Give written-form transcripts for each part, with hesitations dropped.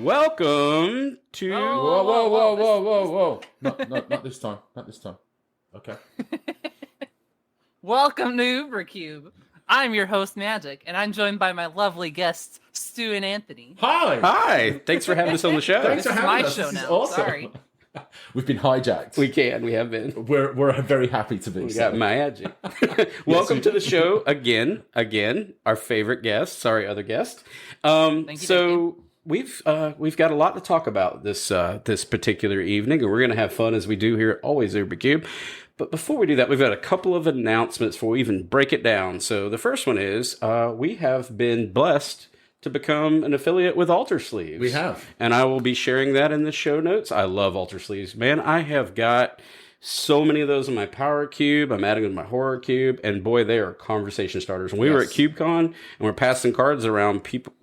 Welcome to... Whoa. Not this time. Not this time. Okay. Welcome to UberCube. I'm your host, Myagic, and I'm joined by my lovely guests, Stu and Anthony. Hi. Thanks for having us on the show. Thanks for having us. This is my show This is now. awesome. Sorry. We've been hijacked. We have been. We're very happy to be. We got Myagic. Welcome to the show again. Our favorite guest. Sorry, other guest. Thank you. We've got a lot to talk about this particular evening, and we're going to have fun as we do here at Always UberCube. But before we do that, we've got a couple of announcements before we even break it down. So the first one is we have been blessed to become an affiliate with Alter Sleeves. We have. And I will be sharing that in the show notes. I love Alter Sleeves. Man, I have got so many of those in my Power Cube. I'm adding them to my Horror Cube. And boy, they are conversation starters. When we were at CubeCon and we're passing cards around, people,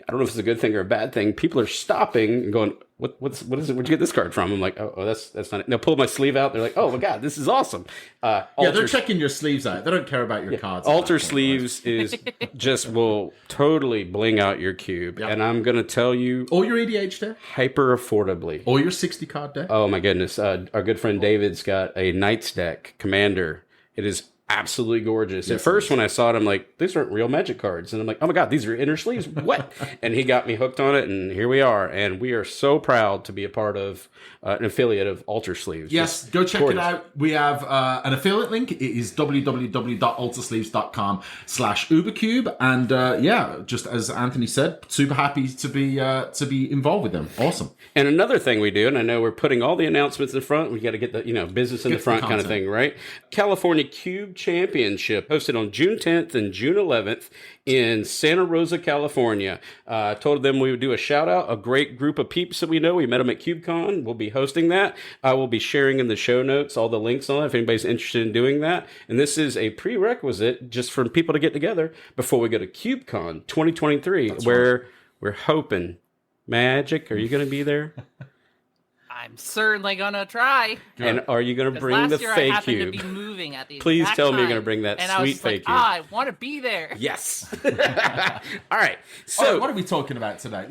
I don't know if it's a good thing or a bad thing, people are stopping and going, what is it? Where'd you get this card from? I'm like, oh, that's not it. And they'll pull my sleeve out. They're like, oh my God, this is awesome. They're checking your sleeves out. They don't care about your cards. Alter Sleeves is just will totally bling out your cube. Yep. And I'm going to tell you. Or your EDH deck. Hyper affordably. Or your 60 card deck. Oh my goodness. Our good friend David's got a Knights deck, Commander. It is absolutely gorgeous. Yes, at first, when I saw it, I'm like, these aren't real Magic cards. And I'm like, oh my God, these are inner sleeves. What? And he got me hooked on it, and here we are. And we are so proud to be a part of an affiliate of Alter Sleeves. Yes, go check it out. We have an affiliate link. It is www.altersleeves.com/UberCube. And just as Anthony said, super happy to be involved with them. Awesome. And another thing we do, and I know we're putting all the announcements in front. We got to get the business in the front kind of thing, right? California Cube Championship hosted on June 10th and June 11th in Santa Rosa, California. Told them we would do a shout out. A great group of peeps that we know. We met them at CubeCon. We'll be hosting that. I will be sharing in the show notes all the links on it if anybody's interested in doing that. And this is a prerequisite just for people to get together before we go to CubeCon 2023, where we're hoping. Myagic, are you going to be there? I'm certainly gonna try. And are you going to bring the fake I cube? To be moving at the Please tell me you're going to bring that and sweet fake cube. I want to be there. Yes. All right. So, what are we talking about today?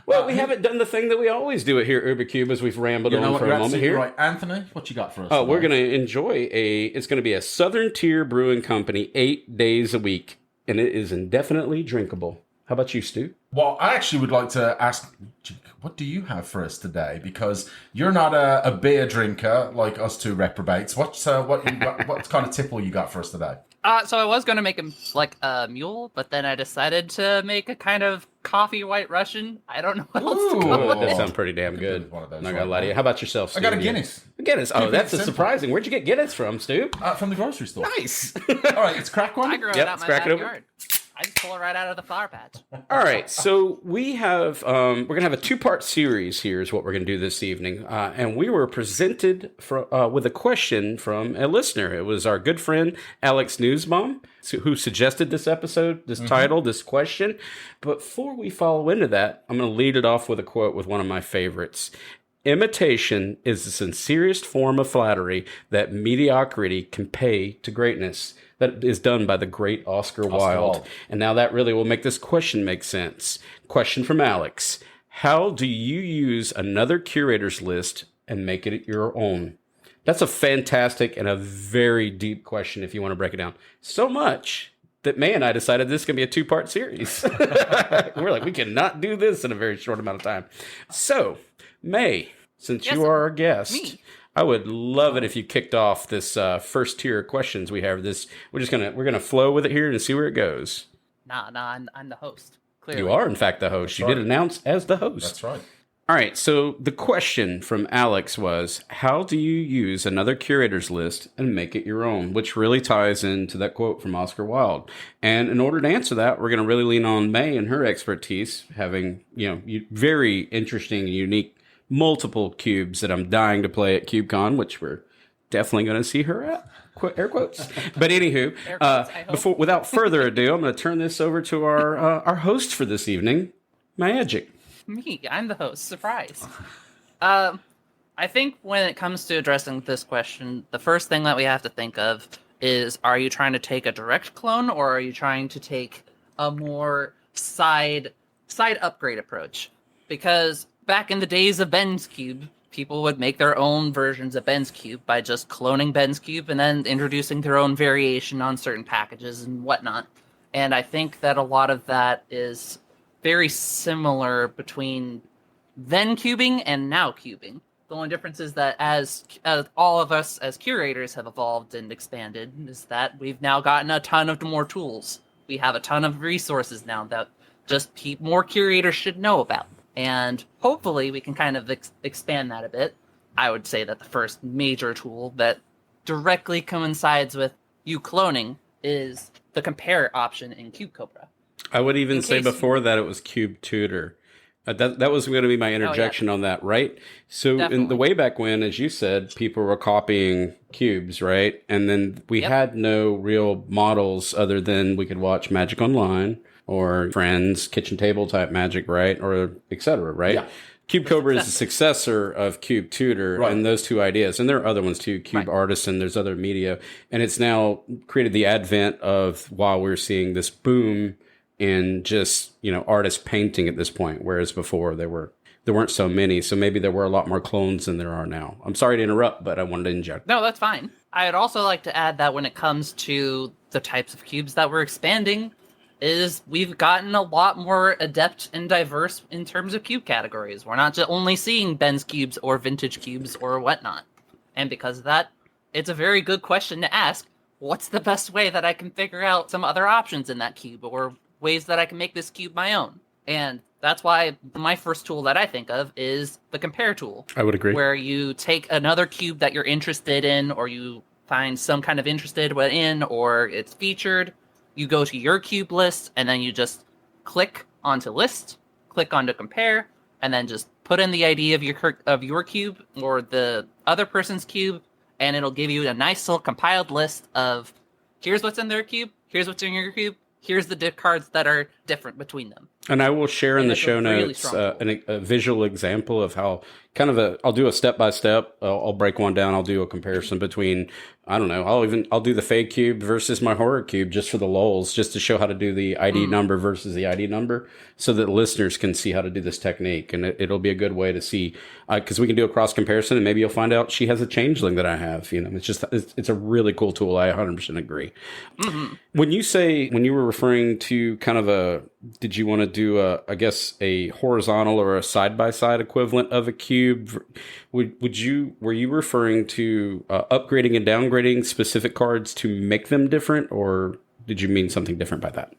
We haven't done the thing that we always do it here at UberCube as we've rambled on for a moment here. Right, Anthony, what you got for us? Oh, we're going to enjoy it's going to be a Southern Tier Brewing Company 8 days a week, and it is indefinitely drinkable. How about you, Stu? Well, I actually would like to ask, what do you have for us today? Because you're not a beer drinker like us two reprobates. What kind of tipple you got for us today? So I was going to make him like a mule, but then I decided to make a kind of coffee white Russian. I don't know what else to go with. That sounds pretty damn good. One of those, not going to lie to you. How about yourself, Stu? I got a Guinness. Guinness. Oh, that's surprising. Where'd you get Guinness from, Stu? From the grocery store. Nice. All right, it's crack one. I grew it out in my backyard. I just pull it right out of the flower patch. All right, so we have we're gonna have a 2-part series here is what we're gonna do this evening, and we were presented with a question from a listener. It was our good friend Alex Newsbaum who suggested this episode, this title, this question. But before we follow into that, I'm gonna lead it off with a quote with one of my favorites. Imitation is the sincerest form of flattery that mediocrity can pay to greatness. That is done by the great Oscar Wilde. And now that really will make this question make sense. Question from Alex. How do you use another curator's list and make it your own? That's a fantastic and a very deep question if you want to break it down. So much that May and I decided this is going to be a 2-part series. We're like, we cannot do this in a very short amount of time. So, May, since you are our guest... Me. I would love it if you kicked off this first tier of questions we have. We're gonna flow with it here and see where it goes. Nah, I'm the host. Clearly. You are, in fact, the host. That's right. Did announce as the host. That's right. All right. So the question from Alex was, how do you use another curator's list and make it your own? Which really ties into that quote from Oscar Wilde. And in order to answer that, we're going to really lean on May and her expertise, having very interesting, unique. Multiple cubes that I'm dying to play at CubeCon, which we're definitely going to see her at. Air quotes. But anywho, without further ado, I'm going to turn this over to our host for this evening, Myagic. Me, I'm the host. Surprise. I think when it comes to addressing this question, the first thing that we have to think of is: are you trying to take a direct clone, or are you trying to take a more side upgrade approach? Because back in the days of Ben's Cube, people would make their own versions of Ben's Cube by just cloning Ben's Cube and then introducing their own variation on certain packages and whatnot. And I think that a lot of that is very similar between then cubing and now cubing. The only difference is that as all of us as curators have evolved and expanded, is that we've now gotten a ton of more tools. We have a ton of resources now that just more curators should know about. And hopefully we can kind of expand that a bit. I would say that the first major tool that directly coincides with you cloning is the compare option in CubeCobra. I would even say before that it was Cube Tutor. That was going to be my interjection on that, right? So in the way back when, as you said, people were copying cubes, right? And then we had no real models other than we could watch Magic Online or Friends, kitchen table type Magic, right? Or et cetera, right? Yeah. CubeCobra is the successor of Cube Tutor and those two ideas. And there are other ones too, Cube Artisan, there's other media. And it's now created the advent of, while we're seeing this boom in just, artists painting at this point, whereas before there weren't so many. So maybe there were a lot more clones than there are now. I'm sorry to interrupt, but I wanted to inject. No, that's fine. I'd also like to add that when it comes to the types of cubes that we're expanding, is we've gotten a lot more adept and diverse in terms of cube categories. We're not just only seeing Ben's cubes or vintage cubes or whatnot. And because of that, it's a very good question to ask, what's the best way that I can figure out some other options in that cube, or ways that I can make this cube my own? And that's why my first tool that I think of is the compare tool. I would agree. Where you take another cube that you're interested in, or you find some kind of interested in, or it's featured. You go to your cube list, and then you just click onto list, click onto compare, and then just put in the ID of your cube or the other person's cube, and it'll give you a nice little compiled list of here's what's in their cube, here's what's in your cube, here's the cards that are different between them. And I will share in the show notes a visual example of how I'll do a step-by-step. I'll break one down. I'll do a comparison between, I don't know, I'll do the fake cube versus my horror cube just for the lulz, just to show how to do the ID number versus the ID number so that listeners can see how to do this technique. And it'll be a good way to see, because we can do a cross comparison and maybe you'll find out she has a changeling that I have. It's a really cool tool. I 100% agree. Mm-hmm. When you were referring to did you want to do a horizontal or a side-by-side equivalent of a cube? Were you referring to upgrading and downgrading specific cards to make them different, or did you mean something different by that?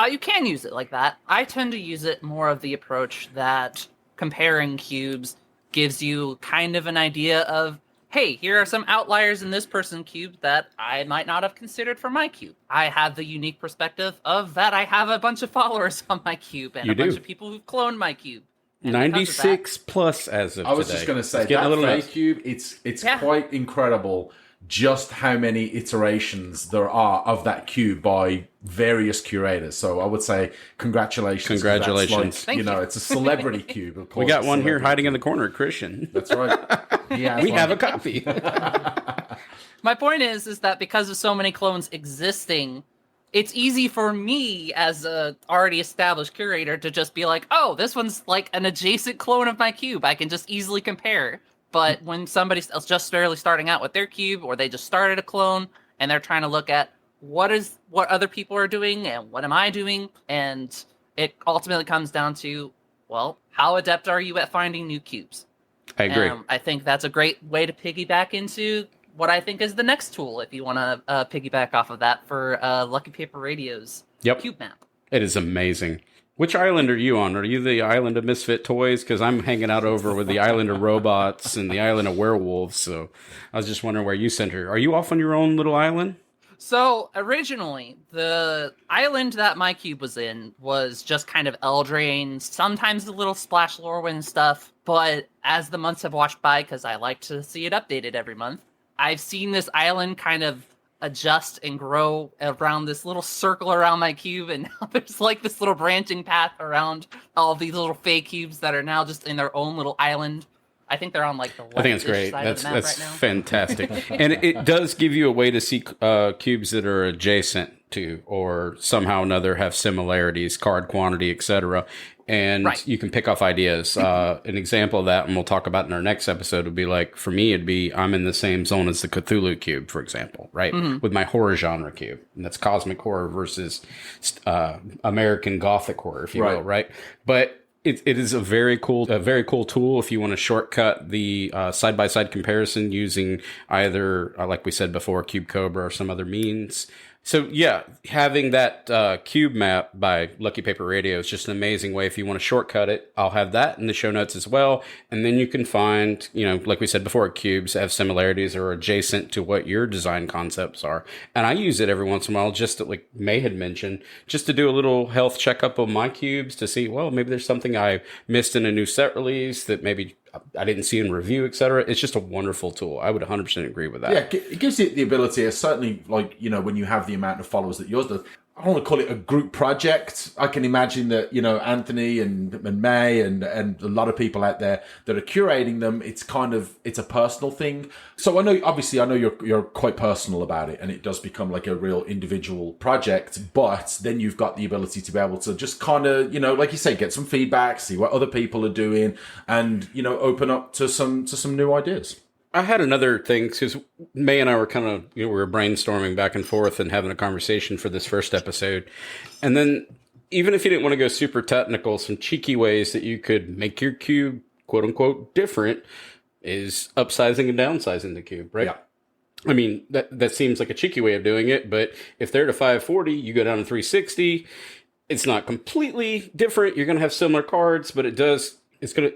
You can use it like that. I tend to use it more of the approach that comparing cubes gives you kind of an idea of, hey, here are some outliers in this person's cube that I might not have considered for my cube. I have the unique perspective of that I have a bunch of followers on my cube and bunch of people who've cloned my cube. And 96 plus as of today. I was just going to say, that fake cube, it's quite incredible just how many iterations there are of that cube by various curators. So I would say congratulations. Congratulations. Thank you. It's a celebrity cube. Of course, we got one here hiding in the corner, Christian. That's right. We have a copy. My point is that because of so many clones existing, it's easy for me as a already established curator to just be like, oh, this one's like an adjacent clone of my cube. I can just easily compare. But when somebody's just barely starting out with their cube, or they just started a clone and they're trying to look at what other people are doing and what am I doing, and it ultimately comes down to, well, how adept are you at finding new cubes? I agree. I think that's a great way to piggyback into what I think is the next tool, if you want to piggyback off of that, for Lucky Paper Radio's cube map. It is amazing. Which island are you on? Are you the island of misfit toys? Because I'm hanging out over with the island of robots and the island of werewolves. So I was just wondering where you sent her. Are you off on your own little island? So originally, the island that my cube was in was just kind of Eldraine, sometimes a little Splash Lorwyn stuff. But as the months have washed by, because I like to see it updated every month, I've seen this island kind of adjust and grow around this little circle around my cube, and now there's like this little branching path around all these little fake cubes that are now just in their own little island. I think they're on like the west. I think it's great. That's right now. Fantastic. And it does give you a way to see cubes that are adjacent to, or somehow or another have similarities, card quantity, etc. and Right. you can pick off ideas. An example of that, and we'll talk about in our next episode, would be like, for me, it'd be I'm in the same zone as the Cthulhu cube, for example, right? With my horror genre cube. And that's cosmic horror versus American Gothic horror, if you will, right? But it is a very cool tool if you want to shortcut the side-by-side comparison using either, like we said before, Cube Cobra or some other means. So yeah, having that cube map by Lucky Paper Radio is just an amazing way. If you want to shortcut it, I'll have that in the show notes as well. And then you can find, like we said before, cubes have similarities or adjacent to what your design concepts are. And I use it every once in a while, just to, like May had mentioned, just to do a little health checkup of my cubes to see, well, maybe there's something I missed in a new set release that maybe I didn't see in review, etc. It's just a wonderful tool. I would 100% agree with that. Yeah, it gives you the ability, certainly, like, when you have the amount of followers that yours does. I don't want to call it a group project. I can imagine that, Anthony and May and a lot of people out there that are curating them, it's a personal thing. So I know you're quite personal about it, and it does become like a real individual project, but then you've got the ability to be able to just kind of, like you say, get some feedback, see what other people are doing, and, open up to some new ideas. I had another thing, because May and I were kind of, we were brainstorming back and forth and having a conversation for this first episode. And then even if you didn't want to go super technical, some cheeky ways that you could make your cube, quote unquote, different is upsizing and downsizing the cube, right? Yeah. I mean, that seems like a cheeky way of doing it, but if they're to 540, you go down to 360. It's not completely different. You're going to have similar cards, but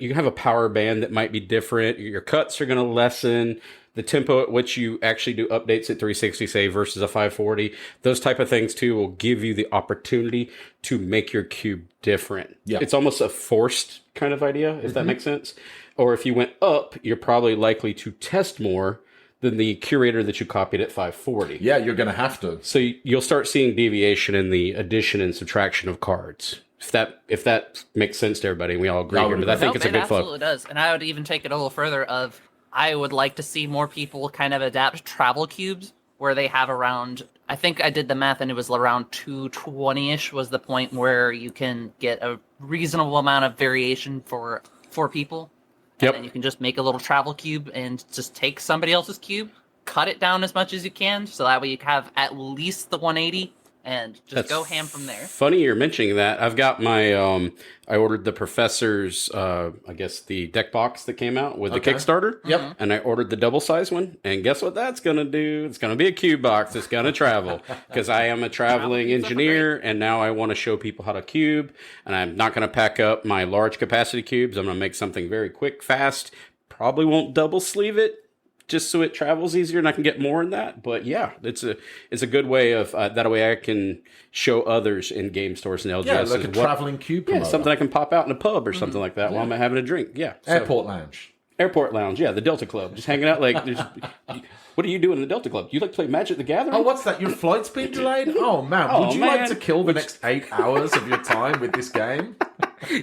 you have a power band that might be different. Your cuts are going to lessen. The tempo at which you actually do updates at 360, say, versus a 540. Those type of things, too, will give you the opportunity to make your cube different. Yeah. It's almost a forced kind of idea, if that makes sense. Or if you went up, you're probably likely to test more than the curator that you copied at 540. Yeah, you're going to have to. So you'll start seeing deviation in the addition and subtraction of cards. If that makes sense to everybody, and we all agree here, but I think it's a good flow. It absolutely does. And I would even take it a little further I would like to see more people kind of adapt travel cubes where they have around, I think I did the math and it was around 220-ish was the point where you can get a reasonable amount of variation for 4 people. Yep. And then you can just make a little travel cube and just take somebody else's cube, cut it down as much as you can, so that way you have at least the 180. And just go ham from there. Funny you're mentioning that. I've got my, I ordered the Professor's, I guess the deck box that came out with the Kickstarter. Yep. And I ordered the double size one. And guess what that's going to do? It's going to be a cube box. It's going to travel. Because I am a traveling engineer, and now I want to show people how to cube. And I'm not going to pack up my large capacity cubes. I'm going to make something very quick, fast. Probably won't double sleeve it, just so it travels easier and I can get more in that. But yeah, it's a good way of that way I can show others in game stores and LGS. Yeah, like a traveling cube promoter. Yeah, something I can pop out in a pub or something like that while I'm having a drink. Yeah. Airport lounge. Airport lounge, yeah, the Delta Club. Just hanging out like, what are you doing in the Delta Club? You like to play Magic the Gathering? Oh, what's that? Your flight's been delayed? Oh, man. Would you like to kill the next 8 hours of your time with this game?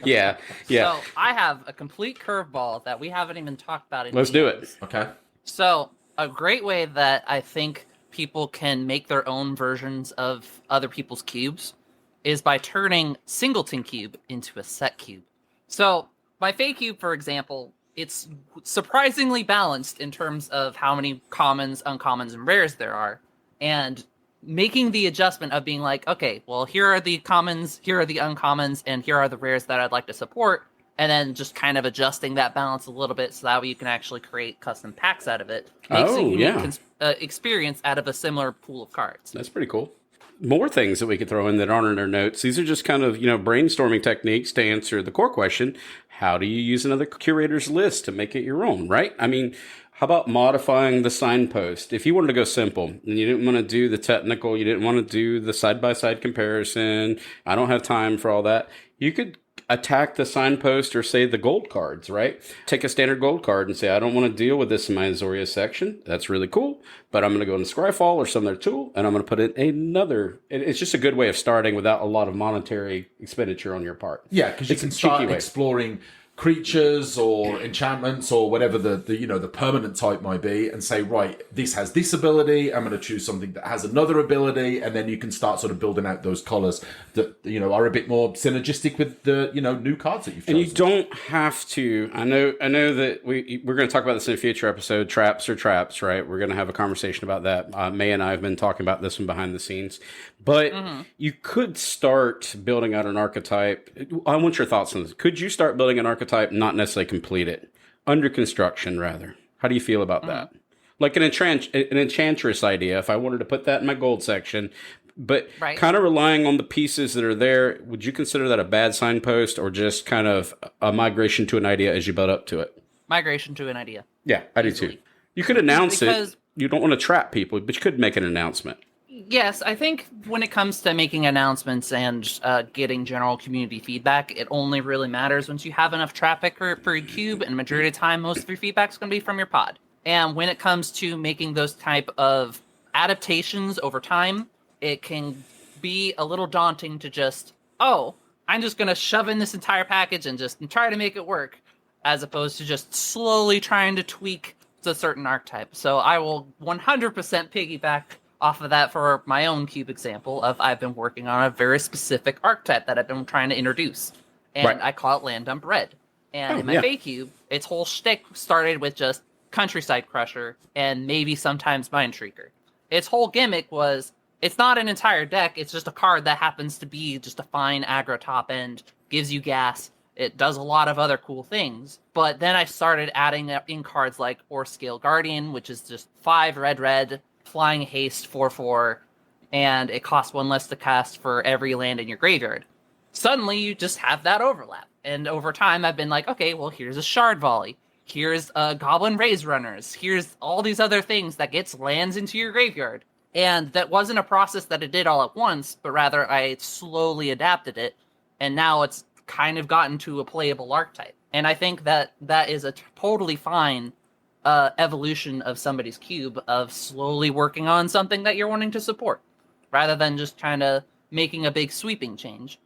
Yeah. So I have a complete curveball that we haven't even talked about. Let's do it. Okay. So a great way that I think people can make their own versions of other people's cubes is by turning singleton cube into a set cube. So my Fey cube, for example, it's surprisingly balanced in terms of how many commons, uncommons, and rares there are. And making the adjustment of being like, okay, well, here are the commons, here are the uncommons, and here are the rares that I'd like to support. And then just kind of adjusting that balance a little bit so that way you can actually create custom packs out of it. Makes a unique experience out of a similar pool of cards. That's pretty cool. More things that we could throw in that aren't in our notes. These are just kind of, brainstorming techniques to answer the core question. How do you use another curator's list to make it your own, right? I mean, how about modifying the signpost? If you wanted to go simple and you didn't want to do the technical, you didn't want to do the side-by-side comparison, I don't have time for all that, you could attack the signpost or say the gold cards, right? Take a standard gold card and say, I don't want to deal with this in my Azoria section. That's really cool. But I'm going to go into Scryfall or some other tool and I'm going to put in another. It's just a good way of starting without a lot of monetary expenditure on your part. Yeah, because you can start exploring creatures or enchantments or whatever the permanent type might be, and say, right, this has this ability, I'm going to choose something that has another ability, and then you can start sort of building out those colors that are a bit more synergistic with the new cards that you've chosen. And you don't have to. I know that we're going to talk about this in a future episode. Traps are traps, right? We're going to have a conversation about that. May and I have been talking about this one behind the scenes, but you could start building out an archetype. I want your thoughts on this. Could you start building an archetype, not necessarily complete it, under construction rather? How do you feel about that? Like an enchantress idea, if I wanted to put that in my gold section, but kind of relying on the pieces that are there, would you consider that a bad signpost, or just kind of a migration to an idea as you build up to it? Migration to an idea. Yeah, I do too. You could announce it. You don't want to trap people, but you could make an announcement. Yes, I think when it comes to making announcements and getting general community feedback, it only really matters once you have enough traffic for your cube, and majority of the time, most of your feedback is going to be from your pod. And when it comes to making those type of adaptations over time, it can be a little daunting to just, I'm just going to shove in this entire package and just try to make it work, as opposed to just slowly trying to tweak a certain archetype. So I will 100% piggyback off of that for my own cube example of I've been working on a very specific archetype that I've been trying to introduce. And I call it Land Dump Red. And in my Fey cube, its whole shtick started with just Countryside Crusher and maybe sometimes Mind Shrieker. Its whole gimmick was, it's not an entire deck, it's just a card that happens to be just a fine aggro top end, gives you gas, it does a lot of other cool things. But then I started adding in cards like Scale Guardian, which is just 5 red, flying haste 4/4, and it costs 1 less to cast for every land in your graveyard. Suddenly, you just have that overlap. And over time, I've been like, okay, well, here's a Shard Volley. Here's Goblin Raise Runners. Here's all these other things that gets lands into your graveyard. And that wasn't a process that I did all at once, but rather I slowly adapted it. And now it's kind of gotten to a playable archetype. And I think that is a totally fine evolution of somebody's cube, of slowly working on something that you're wanting to support, rather than just kind of making a big sweeping change.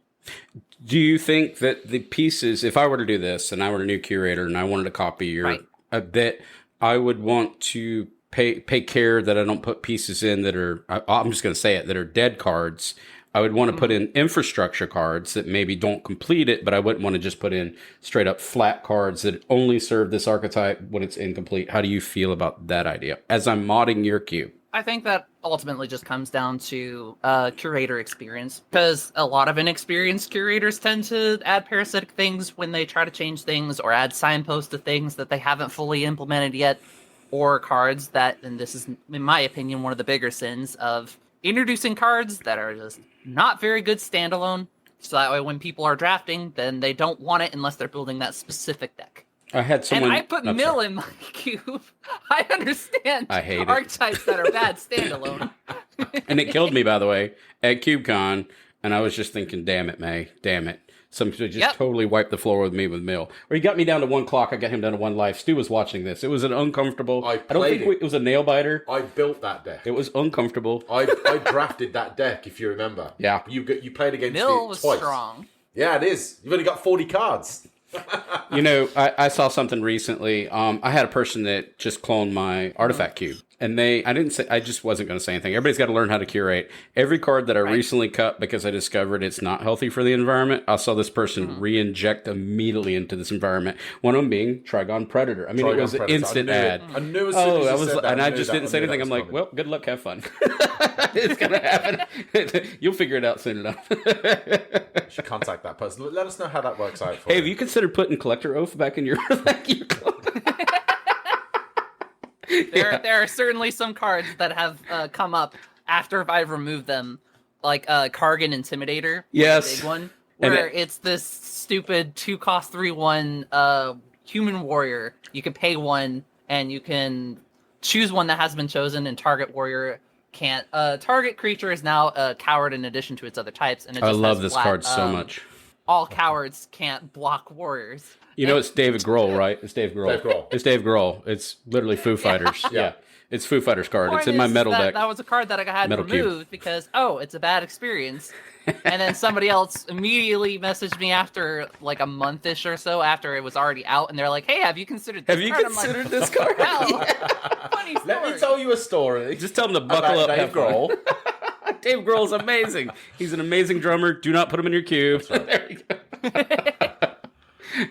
Do you think that the pieces, if I were to do this and I were a new curator and I wanted to copy your, that I would want to pay care that I don't put pieces in that are, I'm just going to say it, that are dead cards. I would want to put in infrastructure cards that maybe don't complete it, but I wouldn't want to just put in straight up flat cards that only serve this archetype when it's incomplete. How do you feel about that idea as I'm modding your cube? I think that ultimately just comes down to curator experience, because a lot of inexperienced curators tend to add parasitic things when they try to change things, or add signposts to things that they haven't fully implemented yet, or cards that, and this is, in my opinion, one of the bigger sins of introducing cards that are just not very good standalone, so that way when people are drafting, then they don't want it unless they're building that specific deck. I had someone... And I put Mill in my cube. I understand archetypes that are bad standalone. And it killed me, by the way, at CubeCon, and I was just thinking, damn it, May, damn it. Somebody just totally wiped the floor with me with Mill. Or he got me down to 1 clock, I got him down to 1 life. Stu was watching this. It was an uncomfortable... I don't think it was a nail biter. I built that deck. It was uncomfortable. I drafted that deck, if you remember. Yeah. You played against Mill it was twice. strong. Yeah, it is. You've only got 40 cards. I saw something recently. I had a person that just cloned my artifact cube. And I just wasn't going to say anything. Everybody's got to learn how to curate. Every card that I recently cut because I discovered it's not healthy for the environment, I saw this person re-inject immediately into this environment. One of them being Trigon Predator. I mean, it was an instant ad. I knew as soon as you said that. And I just didn't say anything. I'm like, well, good luck, have fun. It's going to happen. You'll figure it out soon enough. You should contact that person. Let us know how that works out for you. Hey, have you considered putting Collector Oath back in your vacuum clone? There are certainly some cards that have come up after I've removed them, like Kargan Intimidator. Yes. Big one. Where it's this stupid 2-cost 3/1 human warrior. You can pay 1 and you can choose one that has been chosen, and target warrior can't. Target creature is now a coward in addition to its other types. And it just I love this card so much. all cowards can't block warriors. You know, it's David Grohl, right? It's Dave Grohl. Dave Grohl. It's Dave Grohl. It's literally Foo Fighters. Yeah. It's Foo Fighters card. Point It's in my is metal that, deck. That was a card that I had Metal cube. removed because, it's a bad experience. And then somebody else immediately messaged me after like a month-ish or so after it was already out, and they're like, "Hey, have you considered this Have you card?" considered this card? Well, funny story. Let me tell you a story. Just tell them to buckle up. Dave have fun. Grohl. Dave Grohl's amazing. He's an amazing drummer. Do not put him in your cube. There you go.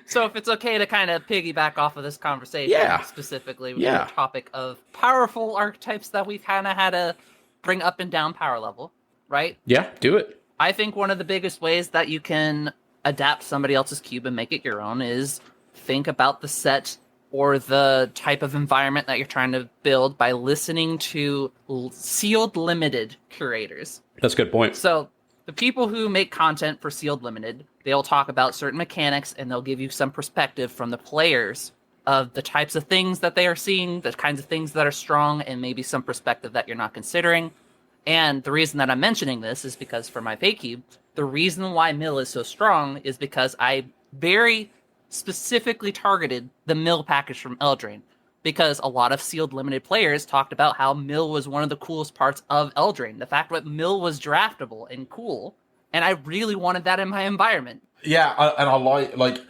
So if it's okay to kind of piggyback off of this conversation, specifically with the topic of powerful archetypes that we've kind of had to bring up and down power level, right? Yeah, do it. I think one of the biggest ways that you can adapt somebody else's cube and make it your own is think about the set or the type of environment that you're trying to build by listening to sealed limited curators. That's a good point. So the people who make content for Sealed Limited, they'll talk about certain mechanics and they'll give you some perspective from the players of the types of things that they are seeing, the kinds of things that are strong, and maybe some perspective that you're not considering. And the reason that I'm mentioning this is because for my fake cube, the reason why Mill is so strong is because I very specifically targeted the Mill package from Eldraine. Because a lot of Sealed Limited players talked about how Mill was one of the coolest parts of Eldraine. The fact that Mill was draftable and cool, and I really wanted that in my environment. Yeah, and I like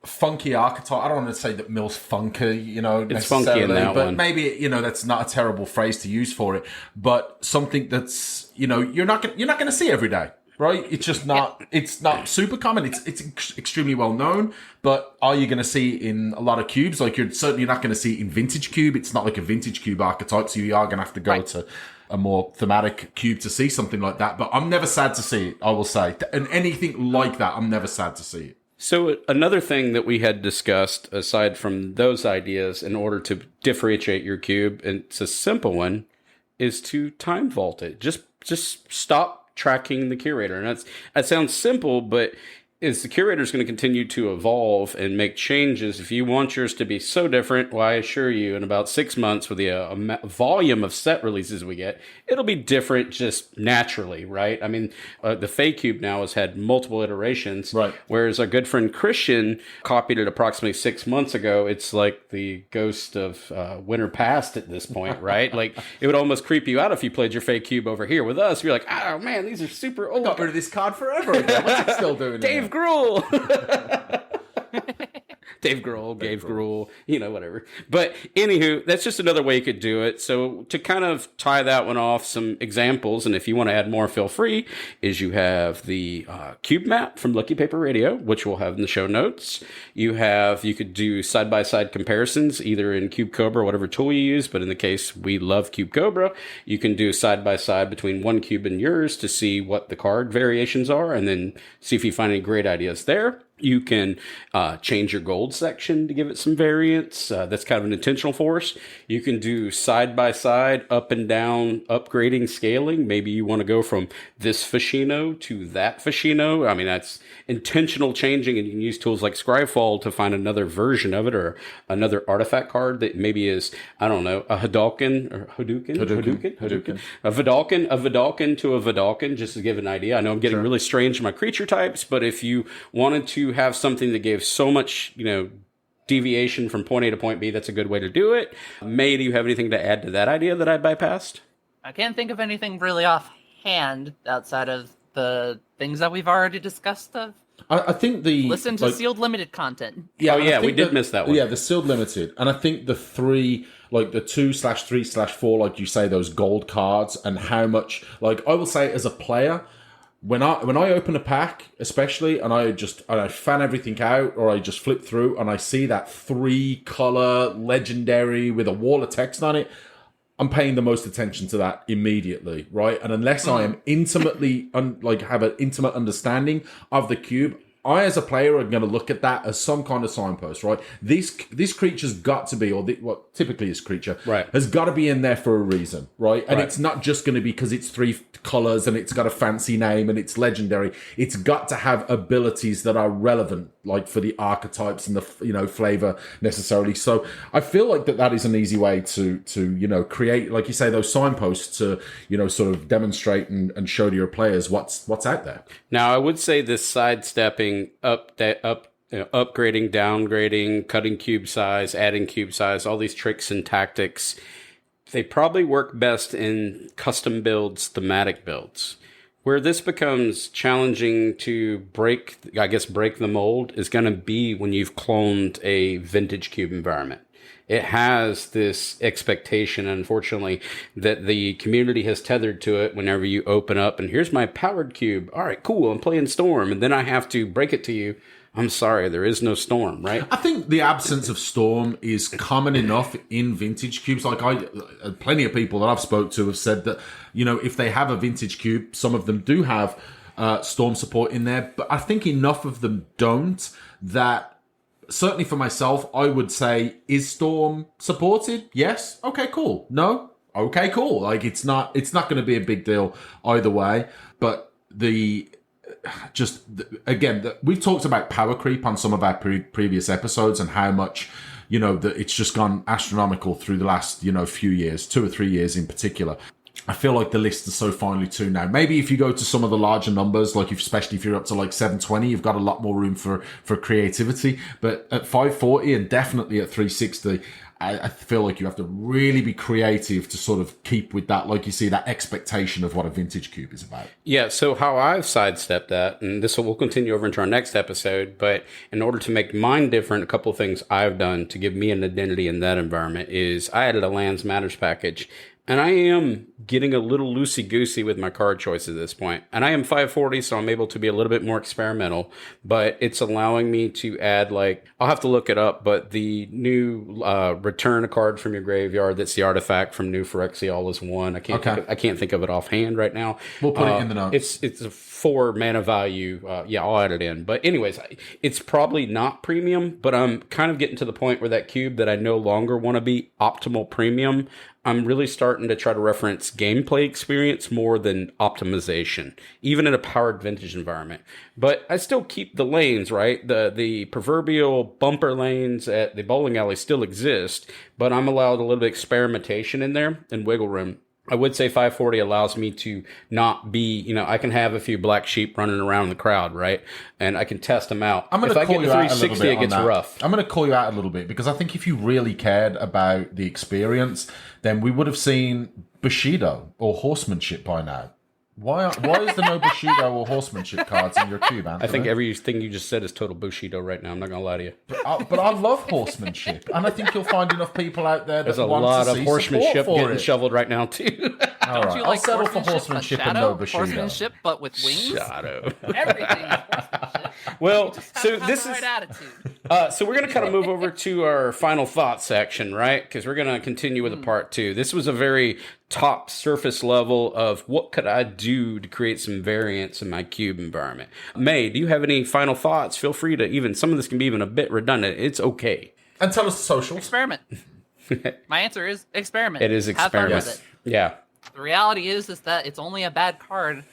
funky archetype. I don't want to say that Mill's funky, It's funky in that but one. maybe that's not a terrible phrase to use for it. But something that's you're not going to see every day. Right, it's just not. It's not super common. It's extremely well known, but are you going to see it in a lot of cubes? Like you're certainly not going to see it in vintage cube. It's not like a vintage cube archetype, so you are going to have to go to a more thematic cube to see something like that. But I'm never sad to see it. I will say, and anything like that, I'm never sad to see it. So another thing that we had discussed, aside from those ideas, in order to differentiate your cube, and it's a simple one, is to time vault it. Just stop tracking the curator. And that sounds simple, but is the curator is going to continue to evolve and make changes. If you want yours to be so different, well, I assure you, in about 6 months with the volume of set releases we get, it'll be different just naturally, right? I mean, the Fey Cube now has had multiple iterations, right? Whereas our good friend Christian copied it approximately 6 months ago. It's like the ghost of winter past at this point, right? Like, it would almost creep you out if you played your Fey Cube over here with us. You're like, oh man, these are super old. Got rid of this card forever ago. What's it still doing? Dave Grohl. Dave Grohl, whatever. But anywho, that's just another way you could do it. So to kind of tie that one off, some examples, and if you want to add more, feel free, is you have the cube map from Lucky Paper Radio, which we'll have in the show notes. You could do side-by-side comparisons, either in Cube Cobra or whatever tool you use, but in the case we love Cube Cobra, you can do side-by-side between one cube and yours to see what the card variations are, and then see if you find any great ideas there. You can change your gold section to give it some variance. That's kind of an intentional force. You can do side-by-side, up and down, upgrading, scaling. Maybe you want to go from this Fashino to that Fashino. I mean, that's intentional changing, and you can use tools like Scryfall to find another version of it or another artifact card that maybe is, I don't know, a Hadouken or Hadouken. A Vidalkin to a Vidalkin, just to give an idea. I know I'm getting really strange in my creature types, but if you wanted to have something that gave so much, deviation from point A to point B, that's a good way to do it. May, do you have anything to add to that idea that I bypassed? I can't think of anything really offhand outside of the things that we've already discussed of. I think listen to Sealed Limited content. Yeah, we did miss that one. Yeah, the Sealed Limited. And I think the 2/3/4, like you say, those gold cards, and how much, I will say as a player, when I open a pack, especially, and I fan everything out, or I just flip through and I see that 3-color legendary with a wall of text on it, I'm paying the most attention to that immediately, right? And unless I am intimately, have an intimate understanding of the cube, I, as a player, are going to look at that as some kind of signpost, right? This creature's got to be, what typically is creature, right, has got to be in there for a reason, right? And it's not just going to be because it's 3 colors and it's got a fancy name and it's legendary. It's got to have abilities that are relevant, for the archetypes and the flavor necessarily. So I feel like that is an easy way to create, like you say, those signposts to sort of demonstrate and show to your players what's out there. Now, I would say this sidestepping going upgrading, downgrading, cutting cube size, adding cube size, all these tricks and tactics, they probably work best in custom builds, thematic builds. Where this becomes challenging to break the mold is going to be when you've cloned a vintage cube environment. It has this expectation, unfortunately, that the community has tethered to it whenever you open up and here's my powered cube. All right, cool, I'm playing Storm. And then I have to break it to you. I'm sorry, there is no Storm, right? I think the absence of Storm is common enough in vintage cubes. Like plenty of people that I've spoke to have said that, if they have a vintage cube, some of them do have Storm support in there. But I think enough of them don't that, certainly for myself, I would say, is Storm supported? Yes. Okay, cool. No. Okay, cool. Like it's not going to be a big deal either way. But we've talked about power creep on some of our previous episodes and how much, that it's just gone astronomical through the last, few years, 2 or 3 years in particular. I feel like the list is so finely tuned now. Maybe if you go to some of the larger numbers, especially if you're up to 720, you've got a lot more room for creativity. But at 540 and definitely at 360, I feel like you have to really be creative to sort of keep with that, like you see, that expectation of what a vintage cube is about. Yeah, so how I've sidestepped that, and we'll continue over into our next episode, but in order to make mine different, a couple of things I've done to give me an identity in that environment is I added a Lands Matters package. And I am getting a little loosey-goosey with my card choice at this point. And I am 540, so I'm able to be a little bit more experimental. But it's allowing me to add, I'll have to look it up, but the new return a card from your graveyard that's the artifact from New Phyrexian is one. I can't think of it offhand right now. We'll put it in the notes. It's a 4 mana value. I'll add it in. But anyways, it's probably not premium, but I'm kind of getting to the point where that cube that I no longer want to be optimal premium, I'm really starting to try to reference gameplay experience more than optimization, even in a powered vintage environment. But I still keep the lanes, right? The proverbial bumper lanes at the bowling alley still exist, but I'm allowed a little bit of experimentation in there and wiggle room. I would say 540 allows me to not be, I can have a few black sheep running around the crowd, right? And I can test them out. If I get to 360, it gets rough. I'm going to call you out a little bit because I think if you really cared about the experience, then we would have seen Bushido or Horsemanship by now. Why is there no Bushido or Horsemanship cards in your cube, Anthony? I think everything you just said is total Bushido right now. I'm not going to lie to you. But I love Horsemanship. And I think you'll find enough people out there that There's want to see a lot of horsemanship getting it. shoveled right now, too. All right. I'll settle for Horsemanship and no Bushido. Horsemanship, but with wings? Shadow. Everything is horsemanship. Well, so this is... is... Right attitude. So we're going to kind of move over to our final thoughts section, right? Because we're going to continue with the part 2. This was a very top surface level of what could I do to create some variance in my cube environment. May, do you have any final thoughts? Feel free to some of this can be even a bit redundant. It's okay. And tell us the socials. Experiment. My answer is experiment. It is experiment. Have fun with it. Yeah. The reality is that it's only a bad card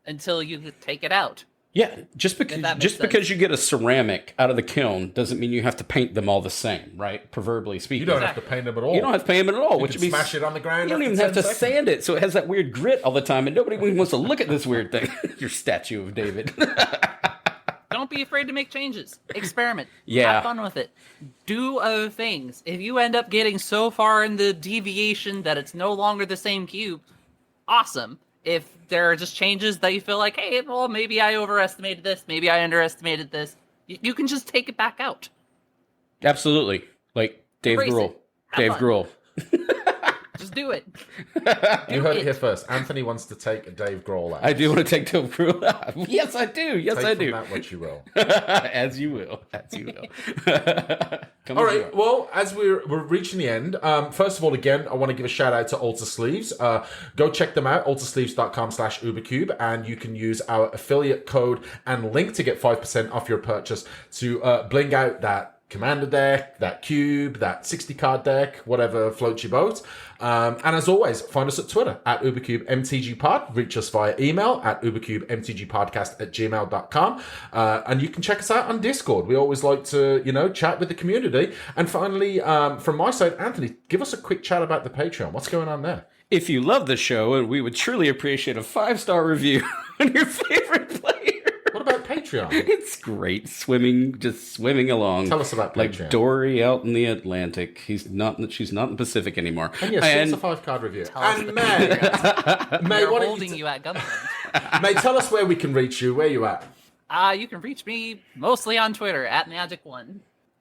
until you take it out. Yeah, just because you get a ceramic out of the kiln doesn't mean you have to paint them all the same, right? Proverbially speaking. You don't have to paint them at all. You don't have to paint them at all. You can smash it on the ground. You don't even have to sand it, so it has that weird grit all the time, and nobody even wants to look at this weird thing. Your statue of David. Don't be afraid to make changes. Experiment. Yeah. Have fun with it. Do other things. If you end up getting so far in the deviation that it's no longer the same cube, awesome. If there are just changes that you feel like, hey, well, maybe I overestimated this, maybe I underestimated this, you can just take it back out. Absolutely. Like Dave Grohl. Dave Grohl. Just do it. You heard it here first. Anthony wants to take Dave Grohl out. I do want to take Dave Grohl out. Yes, I do. Yes, I do. Take from that what you will. As you will. As you will. All right. Well, as we're reaching the end, first of all, again, I want to give a shout out to Alter Sleeves. Go check them out, altersleeves.com/UberCube, and you can use our affiliate code and link to get 5% off your purchase to bling out that Commander deck, that cube, that 60 card deck, whatever floats your boat. And as always, find us at Twitter at UberCubeMTGPod. Reach us via email at UberCubeMTGPodcast@gmail.com. And you can check us out on Discord. We always like to, chat with the community. And finally, from my side, Anthony, give us a quick chat about the Patreon. What's going on there? If you love the show, and we would truly appreciate a 5-star review on your favorite player. What about Patreon? Patreon? It's great just swimming along. Tell us about Patreon. Like Dory out in the Atlantic. She's not in the Pacific anymore. And yes, it's a 5-card review. And May, They're what holding you at gunpoint. May, tell us where we can reach you. Where you at? You can reach me mostly on Twitter at Myagic1.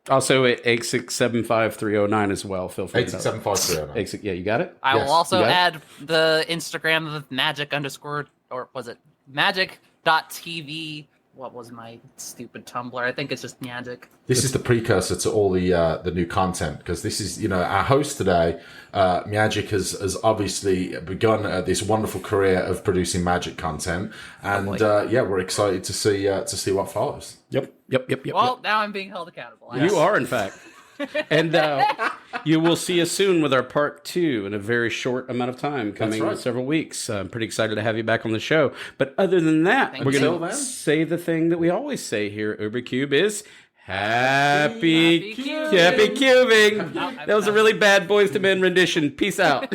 Also at 8675309 as well. Feel free. 8675309. Yeah, you got it. I Yes, will also you got it? add the Instagram of magic _ or was it magic.tv? What was my stupid Tumblr? I think it's just Magic. This is the precursor to all the new content, because this is, our host today, Myagic has obviously begun this wonderful career of producing Magic content, and we're excited to see what follows. Yep. Well, now I'm being held accountable. You are, in fact. And you will see us soon with our part 2 in a very short amount of time, coming in several weeks. I'm pretty excited to have you back on the show. But other than that, we're going to say the thing that we always say here at UberCube is happy cubing. That was a really bad Boys to Men rendition. Peace out.